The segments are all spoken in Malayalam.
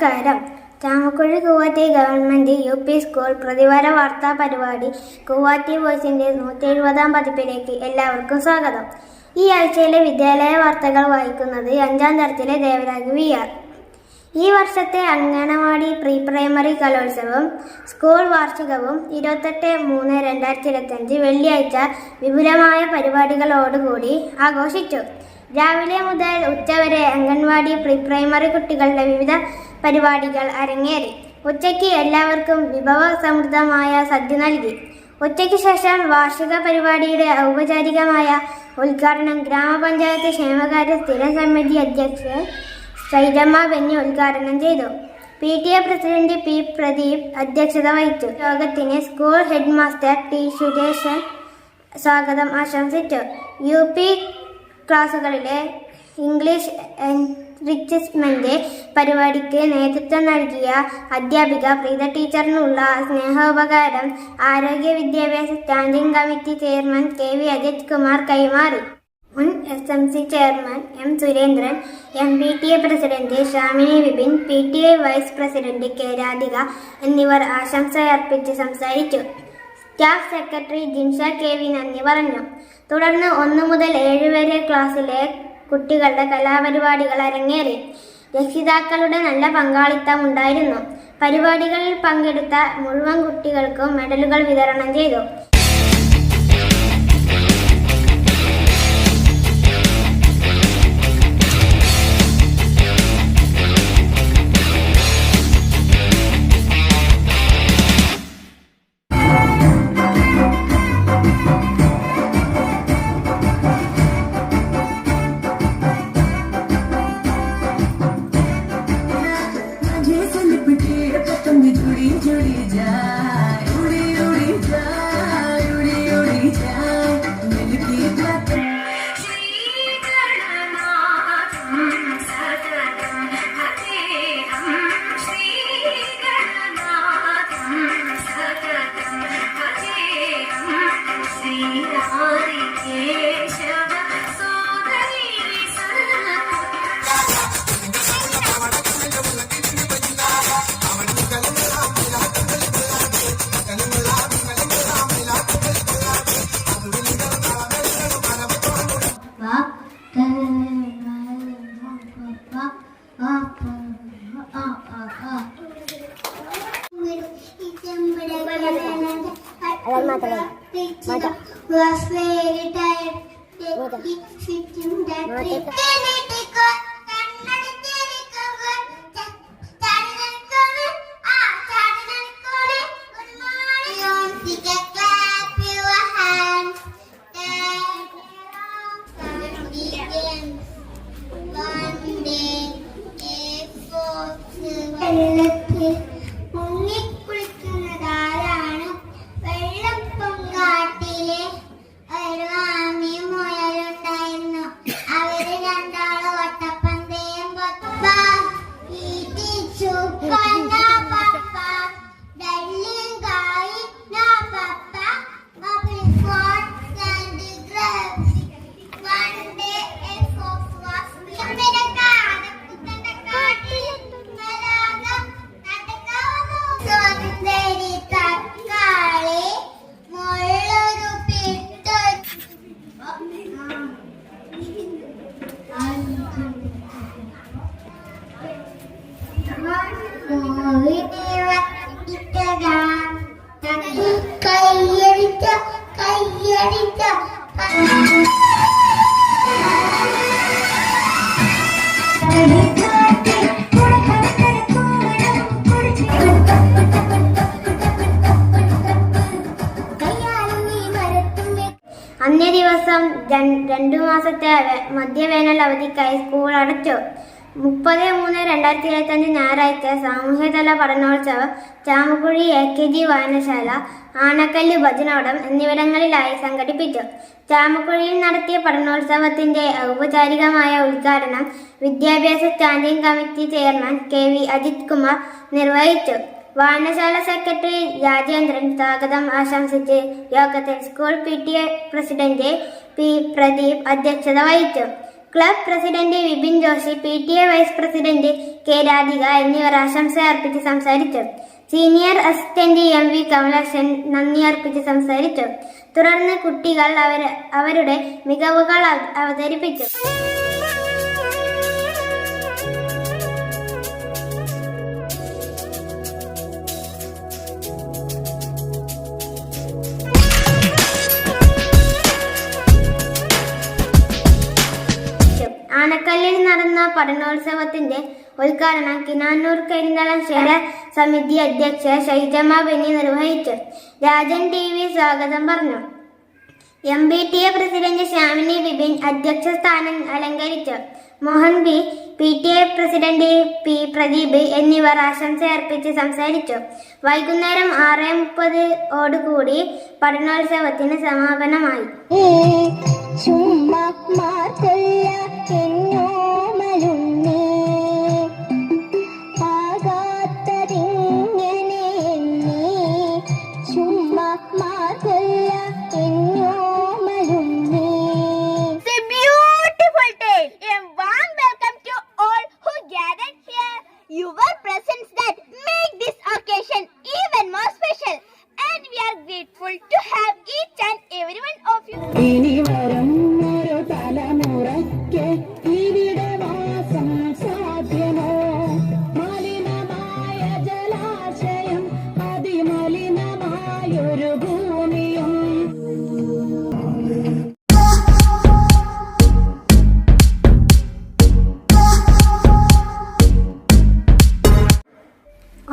നമസ്കാരം. ചാമക്കുഴി കൂവാറ്റി ഗവൺമെന്റ് UP സ്കൂൾ പ്രതിവാര വാർത്താ പരിപാടി കൂവാറ്റി വോയ്സിന്റെ 170-ാം പതിപ്പിലേക്ക് എല്ലാവർക്കും സ്വാഗതം. ഈ ആഴ്ചയിലെ വിദ്യാലയ വാർത്തകൾ വായിക്കുന്നത് 5ാം തരത്തിലെ ദേവരാജ് VR. ഈ വർഷത്തെ അംഗനവാടി പ്രീ പ്രൈമറി കലോത്സവം സ്കൂൾ വാർഷികവും 28/3/2025 വെള്ളിയാഴ്ച വിപുലമായ പരിപാടികളോടുകൂടി ആഘോഷിച്ചു. രാവിലെ മുതൽ ഉച്ചവരെ അംഗൻവാടി പ്രീ പ്രൈമറി കുട്ടികളുടെ വിവിധ പരിപാടികൾ അരങ്ങേറി. ഉച്ചയ്ക്ക് എല്ലാവർക്കും വിഭവ സമൃദ്ധമായ സദ്യ നൽകി. ഉച്ചയ്ക്ക് ശേഷം വാർഷിക പരിപാടിയുടെ ഔപചാരികമായ ഉദ്ഘാടനം ഗ്രാമപഞ്ചായത്ത് ക്ഷേമകാര്യ സ്ഥിരം സമിതി അധ്യക്ഷ ശൈലമ്മ ബെന്നി ഉദ്ഘാടനം ചെയ്തു. PTA president P. പ്രദീപ് അധ്യക്ഷത വഹിച്ചു. യോഗത്തിന് school head master T. Sureshan സ്വാഗതം ആശംസിച്ചു. UP ക്ലാസുകളിലെ ഇംഗ്ലീഷ് എൻറിച്ച്മെന്റ് പരിപാടിക്ക് നേതൃത്വം നൽകിയ അധ്യാപിക പ്രീത ടീച്ചറിനുള്ള സ്നേഹോപകാരം ആരോഗ്യ വിദ്യാഭ്യാസ standing committee chairman KV Ajith Kumar കൈമാറി. മുൻ SMC chairman M. Surendran, MPTA president Shamini Vipin, PTA vice president K. Radhika എന്നിവർ ആശംസയർപ്പിച്ച് സംസാരിച്ചു. സ്റ്റാഫ് സെക്രട്ടറി ജിൻഷ KV നന്ദി പറഞ്ഞു. തുടർന്ന് 1 മുതൽ 7 വരെ ക്ലാസ്സിലെ കുട്ടികളുടെ കലാപരിപാടികൾ അരങ്ങേറി. രക്ഷിതാക്കളുടെ നല്ല പങ്കാളിത്തം ഉണ്ടായിരുന്നു. പരിപാടികളിൽ പങ്കെടുത്ത മുഴുവൻ കുട്ടികൾക്കും മെഡലുകൾ വിതരണം ചെയ്തു. Was very tired. Sitting that അന്നേ ദിവസം 2 മാസത്തെ മധ്യവേനൽ അവധിക്കായി സ്കൂൾ അടച്ചു. 30/3/2025 ഞായറാഴ്ച സാമൂഹ്യതല പഠനോത്സവം ചാമക്കുഴി AKG വായനശാല, ആനക്കല്ല് ഭജനോടം എന്നിവിടങ്ങളിലായി സംഘടിപ്പിച്ചു. ചാമക്കുഴിയിൽ നടത്തിയ പഠനോത്സവത്തിന്റെ ഔപചാരികമായ ഉദ്ഘാടനം വിദ്യാഭ്യാസ standing committee chairman KV Ajith Kumar നിർവഹിച്ചു. വായനശാല സെക്രട്ടറി രാജേന്ദ്രൻ സ്വാഗതം ആശംസിച്ച് യോഗത്തിൽ school PTA president P. Pradeep അധ്യക്ഷത വഹിച്ചു. Club president Vipin Joshi, PTA vice president K Radhika എന്നിവർ ആശംസ അർപ്പിച്ച് സംസാരിച്ചു. സീനിയർ അസിസ്റ്റന്റ് MV കമലാക്ഷൻ നന്ദി അർപ്പിച്ച് സംസാരിച്ചു. തുടർന്ന് കുട്ടികൾ അവരുടെ മികവുകൾ അവതരിപ്പിച്ചു. ആനക്കല്ലിൽ നടന്ന പഠനോത്സവത്തിന്റെ ഉദ്ഘാടനം കിനാനൂർ കരിന്തളം ക്ഷേത്ര സമിതി അധ്യക്ഷ ഷൈജമ്മ ബെന്നി നിർവഹിച്ചു. രാജൻ TV സ്വാഗതം പറഞ്ഞു. MBTA പ്രസിഡന്റ് ശ്യാമിനി ബിബിൻ അധ്യക്ഷ സ്ഥാനം അലങ്കരിച്ചു. Mohan B, PTA president P Pradeep എന്നിവർ ആശംസ അർപ്പിച്ച് സംസാരിച്ചു. വൈകുന്നേരം 6:30 കൂടി പഠനോത്സവത്തിന് സമാപനമായി. Your presence that make this occasion even more special, and we are grateful to have each and every one of you. ഇനി വരും ഒരു തലമുറയ്ക്ക് ഇവിടെ വാസം സാധ്യമോ? മലിനമായ ജലാശയം, അതിമലിനമായൊരു ഭൂമിയും.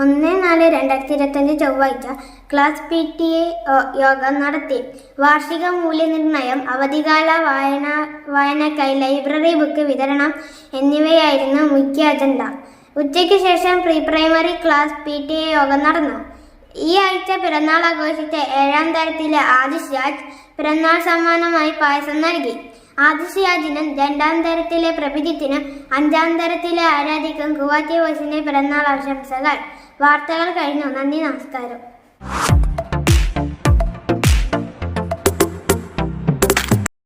ഒന്ന് 4/2025 ചൊവ്വാഴ്ച ക്ലാസ് PTA യോഗം നടത്തി. വാർഷിക മൂല്യനിർണ്ണയം, അവധിക്കാല വായനക്കായി ലൈബ്രറി ബുക്ക് വിതരണം എന്നിവയായിരുന്നു മുഖ്യ അജണ്ട. ഉച്ചയ്ക്ക് ശേഷം പ്രീ പ്രൈമറി ക്ലാസ് PTA യോഗം നടന്നു. ഈ ആഴ്ച പിറന്നാൾ ആഘോഷിച്ച 7ാം തരത്തിലെ ആദിഷ് രാജ് പിറന്നാൾ സമ്മാനമായി പായസം നൽകി. ആദിഷ് രാജിനും 2ാം തരത്തിലെ പ്രഭിജിത്തിനും 5ാം തരത്തിലെ ആരാധിക്കും ഗുവാഹത്തി വോയിസിന്റെ പിറന്നാൾ ആശംസകൾ. വാർത്തകൾ കഴിഞ്ഞു. നന്ദി, നമസ്കാരം.